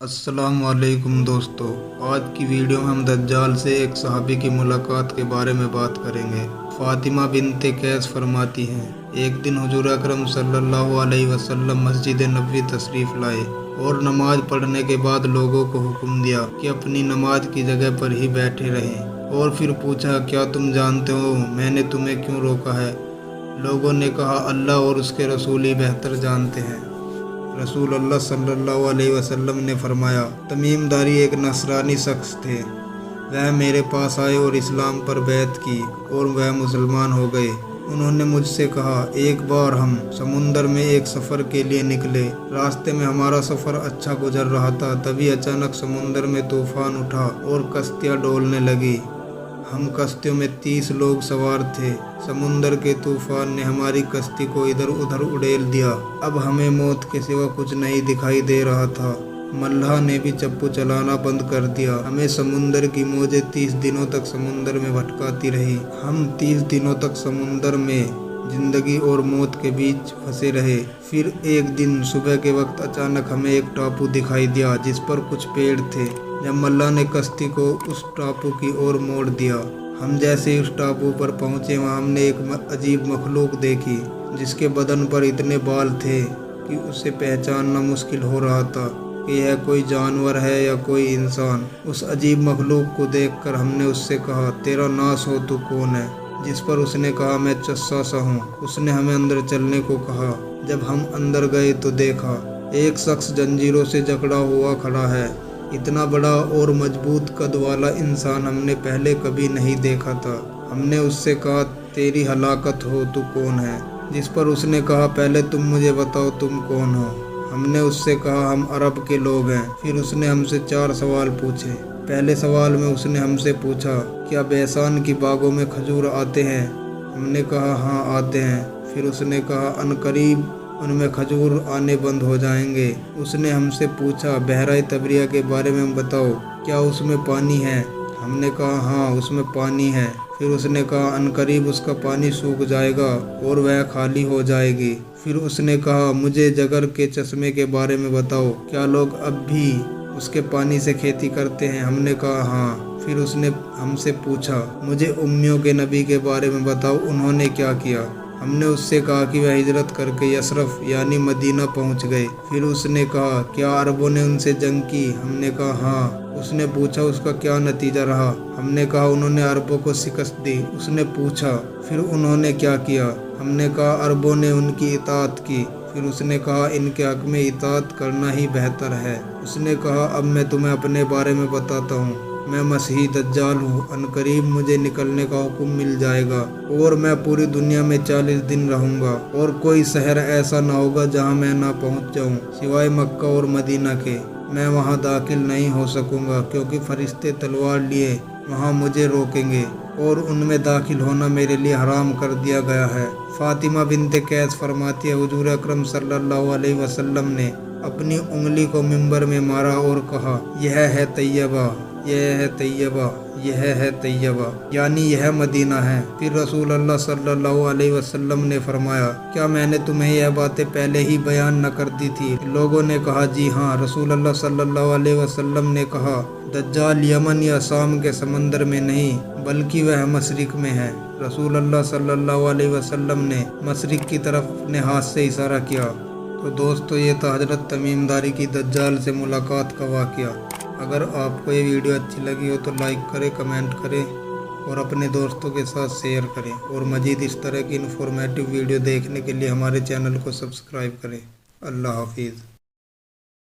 अस्सलाम वालेकुम दोस्तों। आज की वीडियो में हम दज्जाल से एक सहाबी की मुलाकात के बारे में बात करेंगे। फातिमा बिनते कैस फरमाती हैं, एक दिन हुजूर अकरम सल्लल्लाहु अलैहि वसल्लम मस्जिद नबवी तशरीफ़ लाए और नमाज पढ़ने के बाद लोगों को हुक्म दिया कि अपनी नमाज की जगह पर ही बैठे रहें और फिर पूछा, क्या तुम जानते हो मैंने तुम्हें क्यों रोका है? लोगों ने कहा, अल्लाह और उसके रसूल ही बेहतर जानते हैं। रसूल अल्लाह सल्लल्लाहु अलैहि वसल्लम ने फरमाया, तमीमदारी एक नसरानी शख्स थे। वह मेरे पास आए और इस्लाम पर बैत की और वह मुसलमान हो गए। उन्होंने मुझसे कहा, एक बार हम समुंदर में एक सफ़र के लिए निकले। रास्ते में हमारा सफ़र अच्छा गुजर रहा था, तभी अचानक समुंदर में तूफान उठा और कश्तियाँ डोलने लगी। हम कश्तियों में 30 लोग सवार थे। समुंदर के तूफान ने हमारी कश्ती को इधर उधर उड़ेल दिया। अब हमें मौत के सिवा कुछ नहीं दिखाई दे रहा था। मल्लाह ने भी चप्पू चलाना बंद कर दिया। हमें समुंदर की मौजें 30 दिनों तक समुंदर में भटकाती रही। हम 30 दिनों तक समुंदर में जिंदगी और मौत के बीच फंसे रहे। फिर एक दिन सुबह के वक्त अचानक हमें एक टापू दिखाई दिया जिस पर कुछ पेड़ थे। जब मल्लाह ने कश्ती को उस टापू की ओर मोड़ दिया, हम जैसे ही उस टापू पर पहुंचे वहां हमने एक अजीब मखलूक देखी जिसके बदन पर इतने बाल थे कि उसे पहचानना मुश्किल हो रहा था कि यह कोई जानवर है या कोई इंसान। उस अजीब मखलूक को देखकर हमने उससे कहा, तेरा नाश हो, तू कौन है? जिस पर उसने कहा, मैं चस्सा सा हूँ। उसने हमें अंदर चलने को कहा। जब हम अंदर गए तो देखा एक शख्स जंजीरों से जकड़ा हुआ खड़ा है। इतना बड़ा और मजबूत कद वाला इंसान हमने पहले कभी नहीं देखा था। हमने उससे कहा, तेरी हलाकत हो, तू कौन है? जिस पर उसने कहा, पहले तुम मुझे बताओ तुम कौन हो। हमने उससे कहा, हम अरब के लोग हैं। फिर उसने हमसे 4 सवाल पूछे। पहले सवाल में उसने हमसे पूछा, क्या बेसान की बागों में खजूर आते हैं? हमने कहा, हाँ आते हैं। फिर उसने कहा, अनकरीब उनमें खजूर आने बंद हो जाएंगे। उसने हमसे पूछा, बहराए तबरिया के बारे में बताओ, क्या उसमें पानी है? हमने कहा, हाँ उसमें पानी है। फिर उसने कहा, अनकरीब उसका पानी सूख जाएगा और वह खाली हो जाएगी। फिर उसने कहा, मुझे जगर के चश्मे के बारे में बताओ, क्या लोग अब भी उसके पानी से खेती करते हैं? हमने कहा, हाँ। फिर उसने हमसे पूछा, मुझे उम्मियों के नबी के बारे में बताओ, उन्होंने क्या किया? हमने उससे कहा कि वह हिजरत करके यसरफ यानी मदीना पहुंच गए। फिर उसने कहा, क्या अरबों ने उनसे जंग की? हमने कहा, हाँ। उसने पूछा, उसका क्या नतीजा रहा? हमने कहा, उन्होंने अरबों को शिकस्त दी। उसने पूछा, फिर उन्होंने क्या किया? हमने कहा, अरबों ने उनकी इताअत की। फिर उसने कहा, इनके हक में इताअत करना ही बेहतर है। उसने कहा, अब मैं तुम्हें अपने बारे में बताता हूँ। मैं मसीह दज्जाल हूँ। अनकरीब मुझे निकलने का हुक्म मिल जाएगा और मैं पूरी दुनिया में 40 दिन रहूँगा और कोई शहर ऐसा ना होगा जहाँ मैं ना पहुँच जाऊँ सिवाय मक्का और मदीना के। मैं वहाँ दाखिल नहीं हो सकूँगा क्योंकि फरिश्ते तलवार लिए वहाँ मुझे रोकेंगे और उनमें दाखिल होना मेरे लिए हराम कर दिया गया है। फातिमा बिनते कैस फरमाती है, हुजूर अकरम सल्लल्लाहु अलैहि वसल्लम ने अपनी उंगली को मिंबर में मारा और कहा, यह है तैयबा, यह है तैयबा, यह है तैयबा, यानी यह मदीना है। फिर रसूल अल्लाह सल्लल्लाहु अलैहि वसल्लम ने फरमाया, क्या मैंने तुम्हें यह बातें पहले ही बयान न कर दी थी? लोगों ने कहा, जी हाँ। रसूल अल्लाह सल्लल्लाहु अलैहि वसल्लम ने कहा, दज्जाल यमन या शाम के समंदर में नहीं बल्कि वह मशरिक में है। रसूल अल्लाह सल्लल्लाहु अलैहि वसल्लम ने मशरिक की तरफ अपने हाथ से इशारा किया। तो दोस्तों, ये था हजरत तमीमदारी की दज्जाल से मुलाकात का वाक़या। अगर आपको ये वीडियो अच्छी लगी हो तो लाइक करें, कमेंट करें और अपने दोस्तों के साथ शेयर करें। और मज़ीद इस तरह की इन्फॉर्मेटिव वीडियो देखने के लिए हमारे चैनल को सब्सक्राइब करें। अल्लाह हाफिज़।